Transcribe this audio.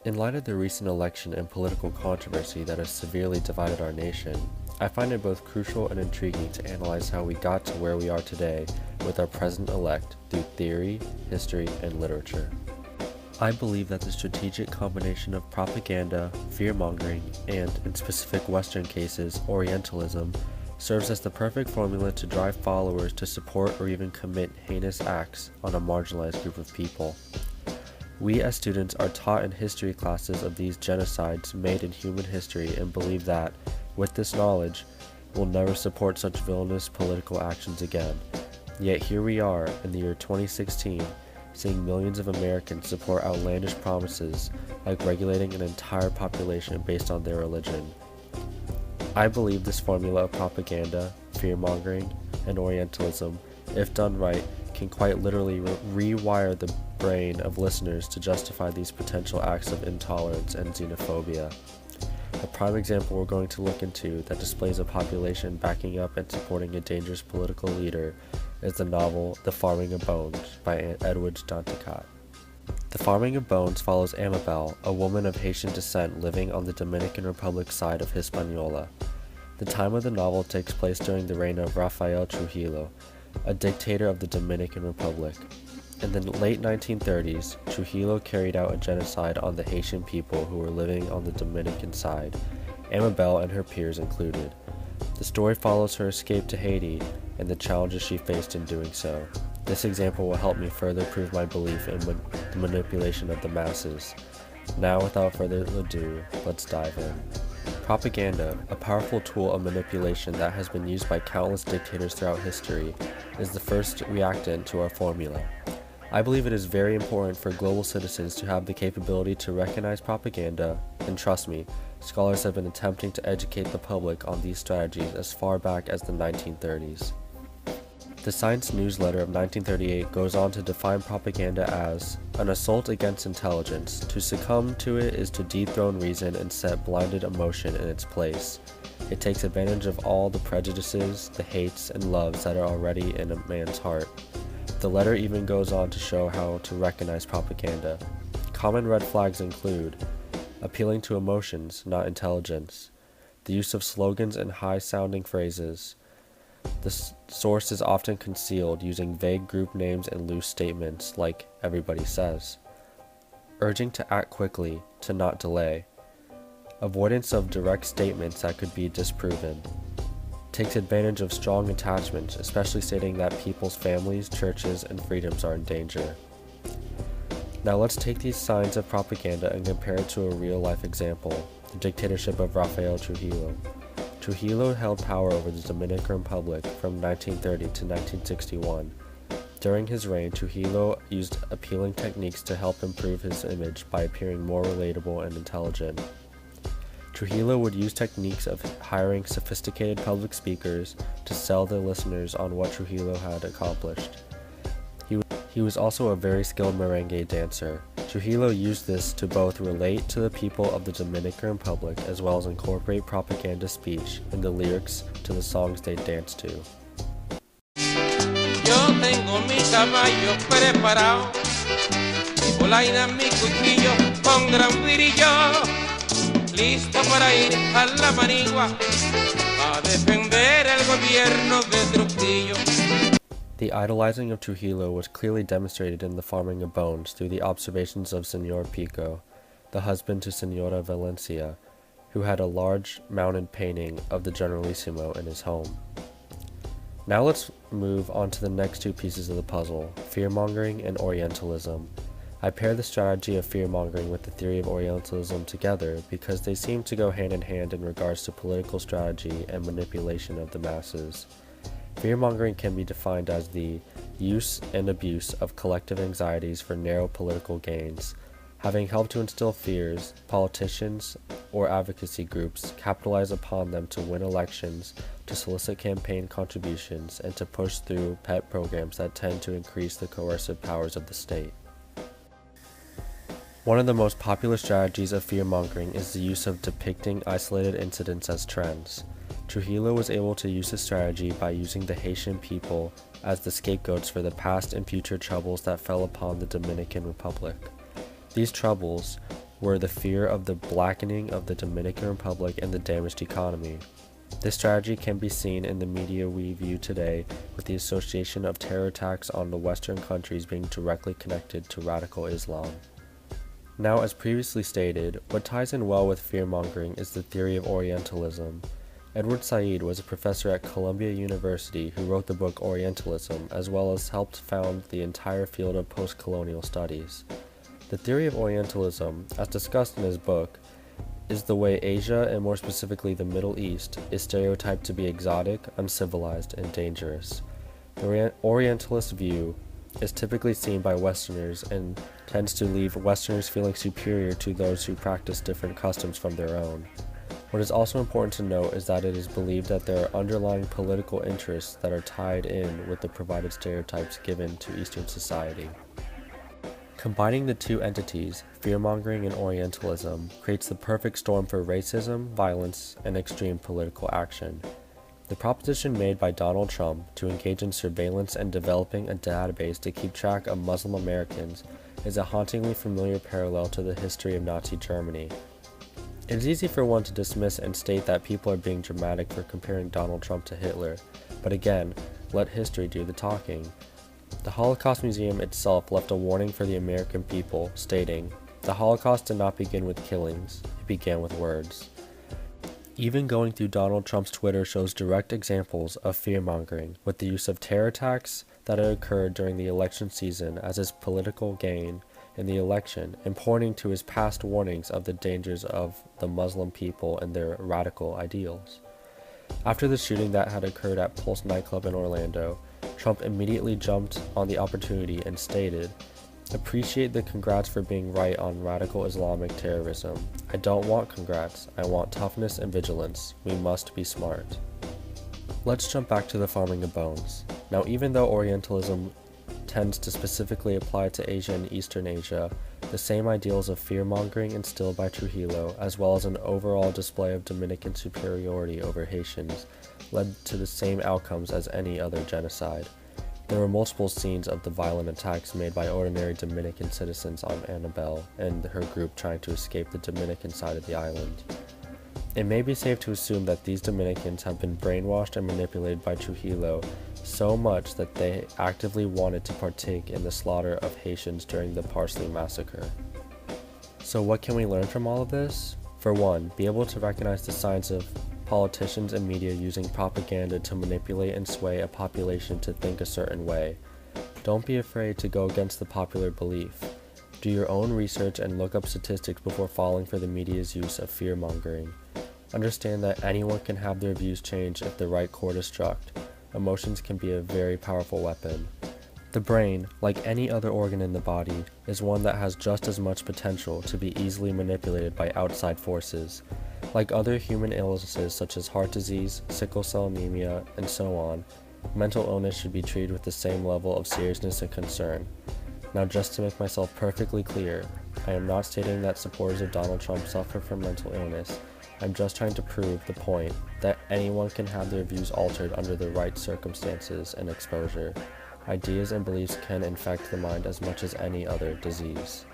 In light of the recent election and political controversy that has severely divided our nation, I find it both crucial and intriguing to analyze how we got to where we are today with our president-elect through theory, history, and literature. I believe that the strategic combination of propaganda, fear-mongering, and, in specific Western cases, Orientalism, serves as the perfect formula to drive followers to support or even commit heinous acts on a marginalized group of people. We as students are taught in history classes of these genocides made in human history and believe that, with this knowledge, we'll never support such villainous political actions again. Yet here we are, in the year 2016, seeing millions of Americans support outlandish promises like regulating an entire population based on their religion. I believe this formula of propaganda, fear-mongering, and Orientalism, if done right, can quite literally rewire the brain of listeners to justify these potential acts of intolerance and xenophobia. A prime example we're going to look into that displays a population backing up and supporting a dangerous political leader is the novel The Farming of Bones by Edwidge Danticat. The Farming of Bones follows Amabel, a woman of Haitian descent living on the Dominican Republic side of Hispaniola. The time of the novel takes place during the reign of Rafael Trujillo, a dictator of the Dominican Republic. In the late 1930s, Trujillo carried out a genocide on the Haitian people who were living on the Dominican side, Amabel and her peers included. The story follows her escape to Haiti and the challenges she faced in doing so. This example will help me further prove my belief in the manipulation of the masses. Now, without further ado, let's dive in. Propaganda, a powerful tool of manipulation that has been used by countless dictators throughout history, is the first reactant to our formula. I believe it is very important for global citizens to have the capability to recognize propaganda, and trust me, scholars have been attempting to educate the public on these strategies as far back as the 1930s. The Science Newsletter of 1938 goes on to define propaganda as an assault against intelligence. To succumb to it is to dethrone reason and set blinded emotion in its place. It takes advantage of all the prejudices, the hates, and loves that are already in a man's heart. The letter even goes on to show how to recognize propaganda. Common red flags include appealing to emotions, not intelligence, the use of slogans and high-sounding phrases. The source is often concealed using vague group names and loose statements like everybody says. Urging to act quickly, to not delay. Avoidance of direct statements that could be disproven. Takes advantage of strong attachments, especially stating that people's families, churches, and freedoms are in danger. Now let's take these signs of propaganda and compare it to a real-life example, the dictatorship of Rafael Trujillo. Trujillo held power over the Dominican Republic from 1930 to 1961. During his reign, Trujillo used appealing techniques to help improve his image by appearing more relatable and intelligent. Trujillo would use techniques of hiring sophisticated public speakers to sell their listeners on what Trujillo had accomplished. He was also a very skilled merengue dancer. Trujillo used this to both relate to the people of the Dominican Republic as well as incorporate propaganda speech in the lyrics to the songs they danced to. Yo tengo mi caballo preparado, mi polaina, mi cuchillo con gran brillo, listo para ir a la manigua a defender el gobierno de Trujillo. The idolizing of Trujillo was clearly demonstrated in The Farming of Bones through the observations of Señor Pico, the husband to Señora Valentina, who had a large mounted painting of the Generalissimo in his home. Now let's move on to the next two pieces of the puzzle, fear-mongering and Orientalism. I pair the strategy of fear-mongering with the theory of Orientalism together because they seem to go hand in hand in regards to political strategy and manipulation of the masses. Fear-mongering can be defined as the use and abuse of collective anxieties for narrow political gains. Having helped to instill fears, politicians or advocacy groups capitalize upon them to win elections, to solicit campaign contributions, and to push through pet programs that tend to increase the coercive powers of the state. One of the most popular strategies of fear-mongering is the use of depicting isolated incidents as trends. Trujillo was able to use this strategy by using the Haitian people as the scapegoats for the past and future troubles that fell upon the Dominican Republic. These troubles, were the fear of the blackening of the Dominican Republic and the damaged economy. This strategy can be seen in the media we view today, with the association of terror attacks on the Western countries being directly connected to radical Islam. Now, as previously stated, what ties in well with fear-mongering is the theory of Orientalism. Edward Said was a professor at Columbia University who wrote the book Orientalism, as well as helped found the entire field of post-colonial studies. The theory of Orientalism, as discussed in his book, is the way Asia, and more specifically the Middle East, is stereotyped to be exotic, uncivilized, and dangerous. The Orientalist view is typically seen by Westerners and tends to leave Westerners feeling superior to those who practice different customs from their own. What is also important to note is that it is believed that there are underlying political interests that are tied in with the provided stereotypes given to Eastern society. Combining the two entities, fear-mongering and Orientalism, creates the perfect storm for racism, violence, and extreme political action. The proposition made by Donald Trump to engage in surveillance and developing a database to keep track of Muslim Americans is a hauntingly familiar parallel to the history of Nazi Germany. It is easy for one to dismiss and state that people are being dramatic for comparing Donald Trump to Hitler, but again, let history do the talking. The Holocaust Museum itself left a warning for the American people, stating, "The Holocaust did not begin with killings, it began with words." Even going through Donald Trump's Twitter shows direct examples of fear-mongering, with the use of terror attacks that had occurred during the election season as his political gain in the election, and pointing to his past warnings of the dangers of the Muslim people and their radical ideals. After the shooting that had occurred at Pulse nightclub in Orlando, Trump immediately jumped on the opportunity and stated, "Appreciate the congrats for being right on radical Islamic terrorism. I don't want congrats, I want toughness and vigilance. We must be smart." Let's jump back to the farming of bones. Now, even though Orientalism tends to specifically apply to Asia and Eastern Asia, the same ideals of fear-mongering instilled by Trujillo, as well as an overall display of Dominican superiority over Haitians, led to the same outcomes as any other genocide. There were multiple scenes of the violent attacks made by ordinary Dominican citizens on Annabelle and her group trying to escape the Dominican side of the island. It may be safe to assume that these Dominicans have been brainwashed and manipulated by Trujillo so much that they actively wanted to partake in the slaughter of Haitians during the Parsley Massacre. So what can we learn from all of this? For one, be able to recognize the signs of politicians and media using propaganda to manipulate and sway a population to think a certain way. Don't be afraid to go against the popular belief. Do your own research and look up statistics before falling for the media's use of fear-mongering. Understand that anyone can have their views changed if the right chord is struck. Emotions can be a very powerful weapon. The brain, like any other organ in the body, is one that has just as much potential to be easily manipulated by outside forces. Like other human illnesses such as heart disease, sickle cell anemia, and so on, mental illness should be treated with the same level of seriousness and concern. Now, just to make myself perfectly clear, I am not stating that supporters of Donald Trump suffer from mental illness. I'm just trying to prove the point that anyone can have their views altered under the right circumstances and exposure. Ideas and beliefs can infect the mind as much as any other disease.